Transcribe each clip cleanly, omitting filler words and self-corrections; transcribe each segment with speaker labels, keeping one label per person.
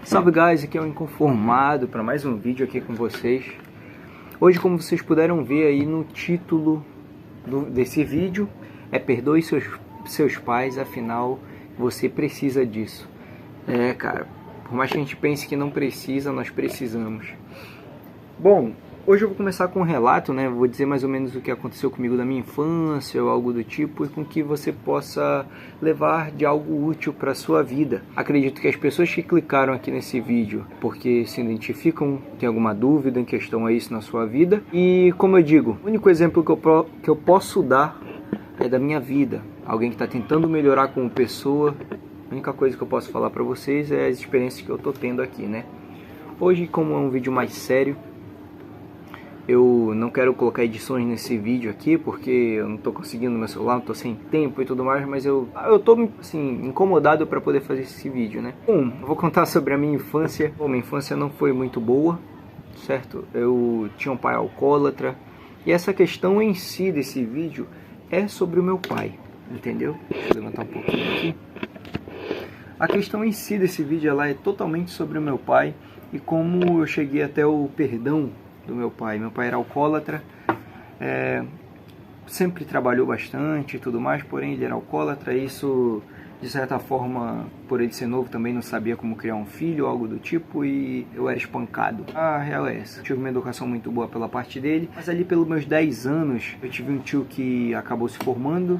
Speaker 1: Salve guys, aqui é o Inconformado para mais um vídeo aqui com vocês. Hoje, como vocês puderam ver aí no título desse vídeo, é perdoe seus pais, afinal você precisa disso. Cara, por mais que a gente pense que não precisa, nós precisamos. Bom, hoje eu vou começar com um relato, né? Vou dizer mais ou menos o que aconteceu comigo na minha infância ou algo do tipo, e com que você possa levar de algo útil para a sua vida. Acredito que as pessoas que clicaram aqui nesse vídeo porque se identificam, tem alguma dúvida em questão a isso na sua vida. E como eu digo, o único exemplo que eu posso dar é da minha vida. Alguém que está tentando melhorar como pessoa. A única coisa que eu posso falar para vocês é as experiências que eu estou tendo aqui, né? Hoje, como é um vídeo mais sério, eu não quero colocar edições nesse vídeo aqui, porque eu não estou conseguindo no meu celular, não estou sem tempo e tudo mais, mas eu estou assim, incomodado para poder fazer esse vídeo, né? Bom, eu vou contar sobre a minha infância. Bom, minha infância não foi muito boa, certo? Eu tinha um pai alcoólatra, e essa questão em si desse vídeo é sobre o meu pai, entendeu? Deixa eu levantar um pouquinho aqui. A questão em si desse vídeo ela é totalmente sobre o meu pai e como eu cheguei até o perdão do meu pai. Meu pai era alcoólatra, sempre trabalhou bastante e tudo mais, porém ele era alcoólatra. Isso, de certa forma, por ele ser novo, também não sabia como criar um filho ou algo do tipo, e eu era espancado. A real é essa. Eu tive uma educação muito boa pela parte dele, mas ali pelos meus 10 anos, eu tive um tio que acabou se formando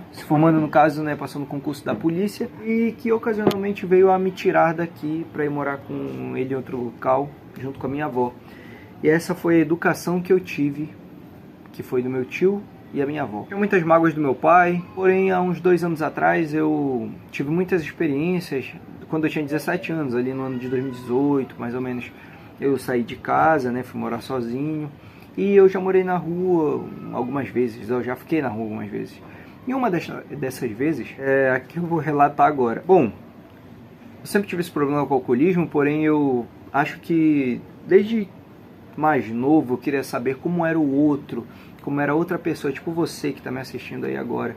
Speaker 1: no caso, né, passou no concurso da polícia, e que ocasionalmente veio a me tirar daqui para ir morar com ele em outro local, junto com a minha avó. E essa foi a educação que eu tive, que foi do meu tio e a minha avó. Tinha muitas mágoas do meu pai, porém há uns 2 anos atrás eu tive muitas experiências. Quando eu tinha 17 anos, ali no ano de 2018, mais ou menos, eu saí de casa, né, fui morar sozinho. E eu já morei na rua algumas vezes, eu já fiquei na rua algumas vezes. E uma dessas vezes é a que eu vou relatar agora. Bom, eu sempre tive esse problema com o alcoolismo, porém eu acho que desde mais novo eu queria saber como era o outro, como era outra pessoa, tipo você que está me assistindo aí agora,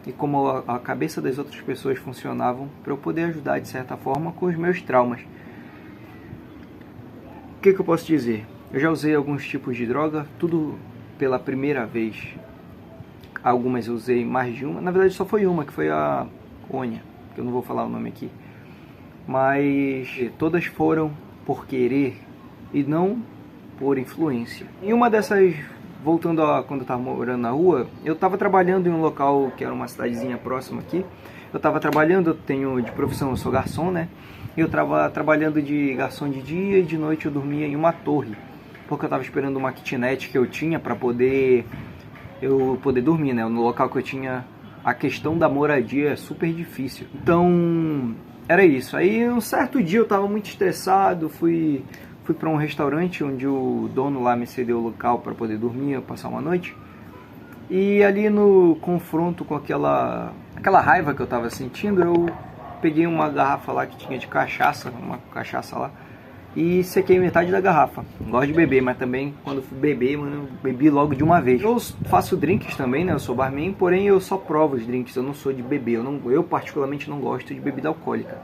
Speaker 1: e como a cabeça das outras pessoas funcionavam, para eu poder ajudar de certa forma com os meus traumas. O que eu posso dizer? Eu já usei alguns tipos de droga, tudo pela primeira vez. Algumas eu usei mais de uma, na verdade só foi uma, que foi a Cônia, que eu não vou falar o nome aqui, mas todas foram por querer e não por influência. Em uma dessas, voltando a quando eu estava morando na rua, eu estava trabalhando em um local que era uma cidadezinha próxima aqui. Eu estava trabalhando, eu tenho de profissão, eu sou garçom, né? Eu estava trabalhando de garçom de dia e de noite eu dormia em uma torre, porque eu estava esperando uma kitnet que eu tinha para poder dormir, né? No local que eu tinha, a questão da moradia é super difícil. Então, era isso. Aí um certo dia eu estava muito estressado, fui para um restaurante onde o dono lá me cedeu o local para poder dormir, passar uma noite. E ali no confronto com aquela raiva que eu estava sentindo, eu peguei uma garrafa lá que tinha de cachaça, uma cachaça lá, e sequei metade da garrafa. Gosto de beber, mas também quando fui beber, mano, eu bebi logo de uma vez. Eu faço drinks também, né? Eu sou barman, porém eu só provo os drinks, eu não sou de beber. Eu particularmente não gosto de bebida alcoólica.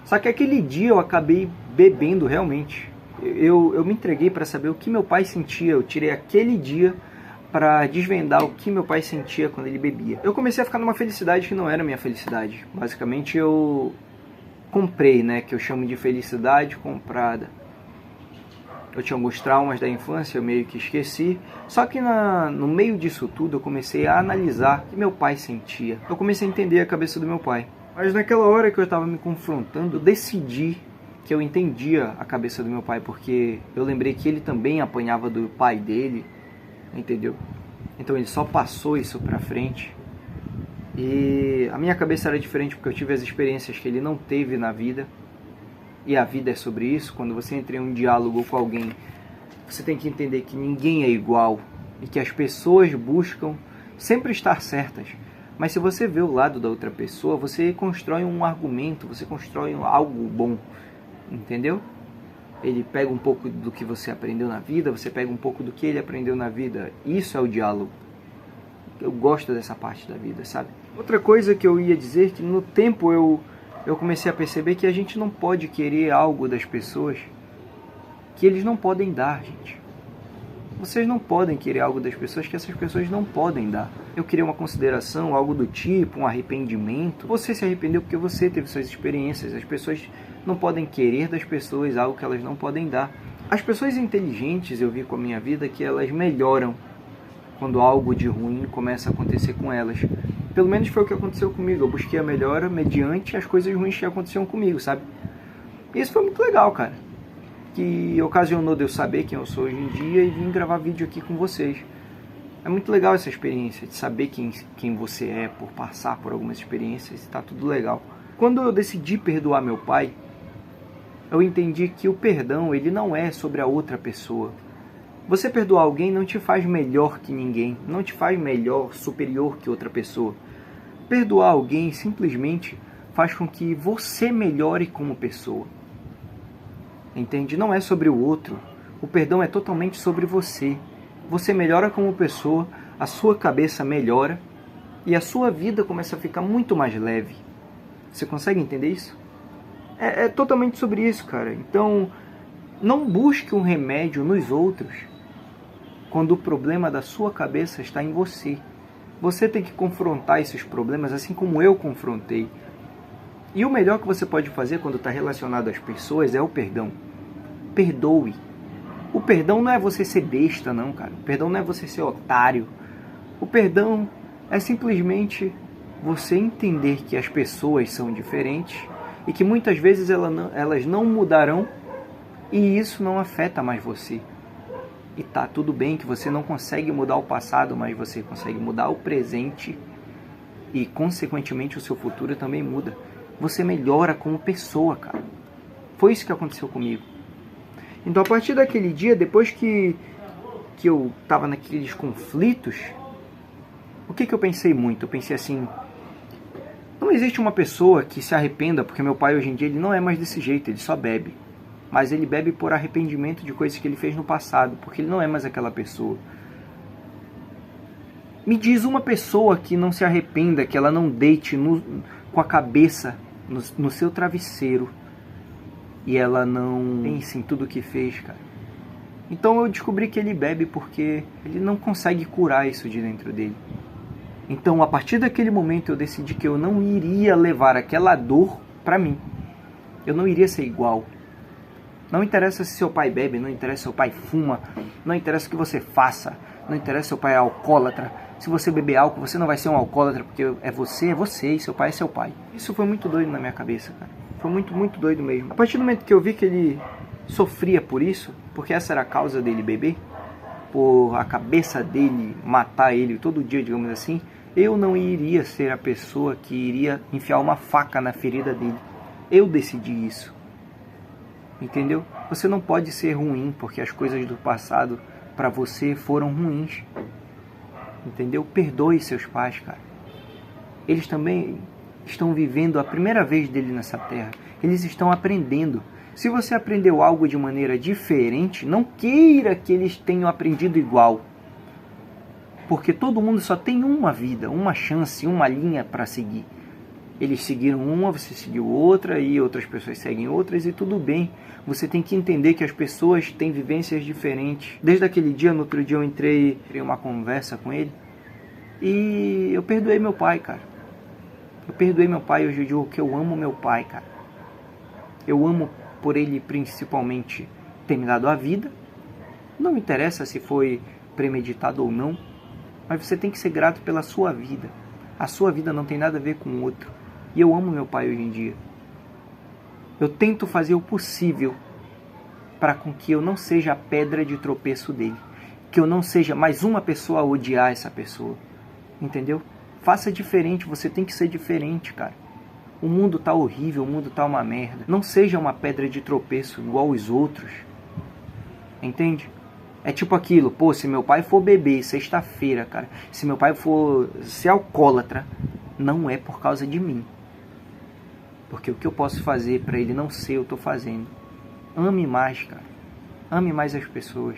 Speaker 1: Só que aquele dia eu acabei bebendo realmente. Eu me entreguei para saber o que meu pai sentia. Eu tirei aquele dia para desvendar o que meu pai sentia quando ele bebia. Eu comecei a ficar numa felicidade que não era minha felicidade. Basicamente eu comprei, né, que eu chamo de felicidade comprada. Eu tinha alguns traumas da infância, eu meio que esqueci. Só que no meio disso tudo eu comecei a analisar o que meu pai sentia. Eu comecei a entender a cabeça do meu pai. Mas naquela hora que eu estava me confrontando, eu decidi que eu entendia a cabeça do meu pai, porque eu lembrei que ele também apanhava do pai dele, entendeu? Então ele só passou isso pra frente. E a minha cabeça era diferente porque eu tive as experiências que ele não teve na vida. E a vida é sobre isso. Quando você entra em um diálogo com alguém, você tem que entender que ninguém é igual e que as pessoas buscam sempre estar certas. Mas se você vê o lado da outra pessoa, você constrói um argumento, você constrói algo bom, entendeu? Ele pega um pouco do que você aprendeu na vida, você pega um pouco do que ele aprendeu na vida. Isso é o diálogo. Eu gosto dessa parte da vida, sabe? Outra coisa que eu ia dizer, que no tempo eu eu comecei a perceber que a gente não pode querer algo das pessoas que eles não podem dar, gente. Vocês não podem querer algo das pessoas que essas pessoas não podem dar. Eu queria uma consideração, algo do tipo, um arrependimento. Você se arrependeu porque você teve suas experiências. As pessoas não podem querer das pessoas algo que elas não podem dar. As pessoas inteligentes, eu vi com a minha vida, que elas melhoram quando algo de ruim começa a acontecer com elas. Pelo menos foi o que aconteceu comigo. Eu busquei a melhora mediante as coisas ruins que aconteciam comigo, sabe? E isso foi muito legal, cara. Que ocasionou de eu saber quem eu sou hoje em dia e vim gravar vídeo aqui com vocês. É muito legal essa experiência, de saber quem você é, por passar por algumas experiências, está tudo legal. Quando eu decidi perdoar meu pai, eu entendi que o perdão, ele não é sobre a outra pessoa. Você perdoar alguém não te faz melhor que ninguém, não te faz melhor, superior que outra pessoa. Perdoar alguém simplesmente faz com que você melhore como pessoa. Entende? Não é sobre o outro. O perdão é totalmente sobre você. Você melhora como pessoa, a sua cabeça melhora e a sua vida começa a ficar muito mais leve. Você consegue entender isso? É totalmente sobre isso, cara. Então, não busque um remédio nos outros quando o problema da sua cabeça está em você. Você tem que confrontar esses problemas assim como eu confrontei. E o melhor que você pode fazer quando está relacionado às pessoas é o perdão. Perdoe. O perdão não é você ser besta, não, cara. O perdão não é você ser otário. O perdão é simplesmente você entender que as pessoas são diferentes e que muitas vezes elas não mudarão e isso não afeta mais você. E tá tudo bem que você não consegue mudar o passado, mas você consegue mudar o presente e, consequentemente, o seu futuro também muda. Você melhora como pessoa, cara. Foi isso que aconteceu comigo. Então, a partir daquele dia, depois que eu tava naqueles conflitos, o que eu pensei muito? Eu pensei assim, não existe uma pessoa que se arrependa, porque meu pai hoje em dia ele não é mais desse jeito, ele só bebe. Mas ele bebe por arrependimento de coisas que ele fez no passado, porque ele não é mais aquela pessoa. Me diz uma pessoa que não se arrependa, que ela não deite com a cabeça no seu travesseiro e ela não pense em tudo que fez, cara. Então eu descobri que ele bebe porque ele não consegue curar isso de dentro dele. Então a partir daquele momento eu decidi que eu não iria levar aquela dor pra mim. Eu não iria ser igual. Não interessa se seu pai bebe, não interessa se seu pai fuma, não interessa o que você faça, não interessa se seu pai é alcoólatra. Se você beber álcool, você não vai ser um alcoólatra, porque é você e seu pai é seu pai. Isso foi muito doido na minha cabeça, cara. Foi muito, muito doido mesmo. A partir do momento que eu vi que ele sofria por isso, porque essa era a causa dele beber, por a cabeça dele matar ele todo dia, digamos assim, eu não iria ser a pessoa que iria enfiar uma faca na ferida dele. Eu decidi isso. Entendeu? Você não pode ser ruim porque as coisas do passado para você foram ruins. Entendeu? Perdoe seus pais, cara. Eles também estão vivendo a primeira vez dele nessa terra. Eles estão aprendendo. Se você aprendeu algo de maneira diferente, não queira que eles tenham aprendido igual. Porque todo mundo só tem uma vida, uma chance, uma linha para seguir. Eles seguiram uma, você seguiu outra, e outras pessoas seguem outras, e tudo bem. Você tem que entender que as pessoas têm vivências diferentes. Desde aquele dia, no outro dia eu entrei em uma conversa com ele, e eu perdoei meu pai, cara. Eu perdoei meu pai, hoje eu digo que eu amo meu pai, cara. Eu amo por ele principalmente ter me dado a vida. Não me interessa se foi premeditado ou não, mas você tem que ser grato pela sua vida. A sua vida não tem nada a ver com o outro. E eu amo meu pai hoje em dia. Eu tento fazer o possível para com que eu não seja a pedra de tropeço dele. Que eu não seja mais uma pessoa a odiar essa pessoa. Entendeu? Faça diferente, você tem que ser diferente, cara. O mundo tá horrível, o mundo tá uma merda. Não seja uma pedra de tropeço igual os outros. Entende? É tipo aquilo, pô, se meu pai for beber sexta-feira, cara, se meu pai for ser alcoólatra, não é por causa de mim. Porque o que eu posso fazer para ele não ser, eu tô fazendo. Ame mais, cara. Ame mais as pessoas.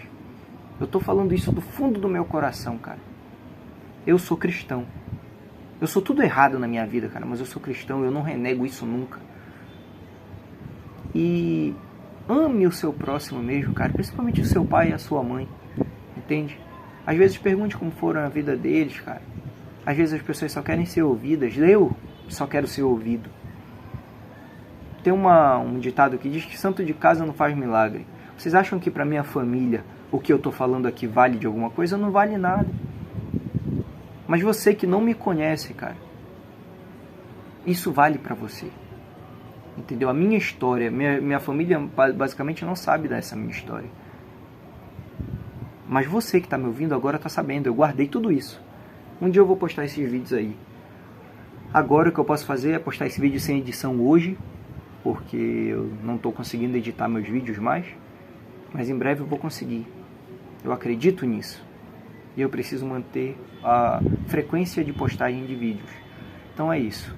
Speaker 1: Eu tô falando isso do fundo do meu coração, cara. Eu sou cristão. Eu sou tudo errado na minha vida, cara, mas eu sou cristão e eu não renego isso nunca. E ame o seu próximo mesmo, cara, principalmente o seu pai e a sua mãe, entende? Às vezes pergunte como foram a vida deles, cara. Às vezes as pessoas só querem ser ouvidas. Eu só quero ser ouvido. Tem um ditado que diz que santo de casa não faz milagre. Vocês acham que pra minha família o que eu tô falando aqui vale de alguma coisa? Não vale nada. Mas você que não me conhece, cara, isso vale pra você. Entendeu? A minha história, minha família basicamente não sabe dessa minha história. Mas você que está me ouvindo agora está sabendo, eu guardei tudo isso. Um dia eu vou postar esses vídeos aí. Agora o que eu posso fazer é postar esse vídeo sem edição hoje, porque eu não estou conseguindo editar meus vídeos mais. Mas em breve eu vou conseguir. Eu acredito nisso. E eu preciso manter a frequência de postagem de vídeos. Então é isso.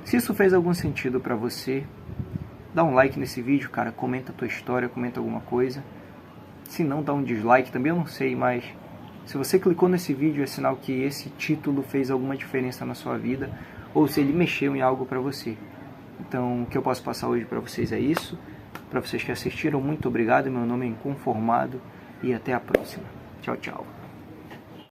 Speaker 1: Se isso fez algum sentido para você, dá um like nesse vídeo, cara. Comenta a tua história, comenta alguma coisa. Se não, dá um dislike também, eu não sei, mas se você clicou nesse vídeo é sinal que esse título fez alguma diferença na sua vida, ou se ele mexeu em algo para você. Então, o que eu posso passar hoje para vocês é isso. Para vocês que assistiram, muito obrigado. Meu nome é Inconformado e até a próxima. Tchau, tchau.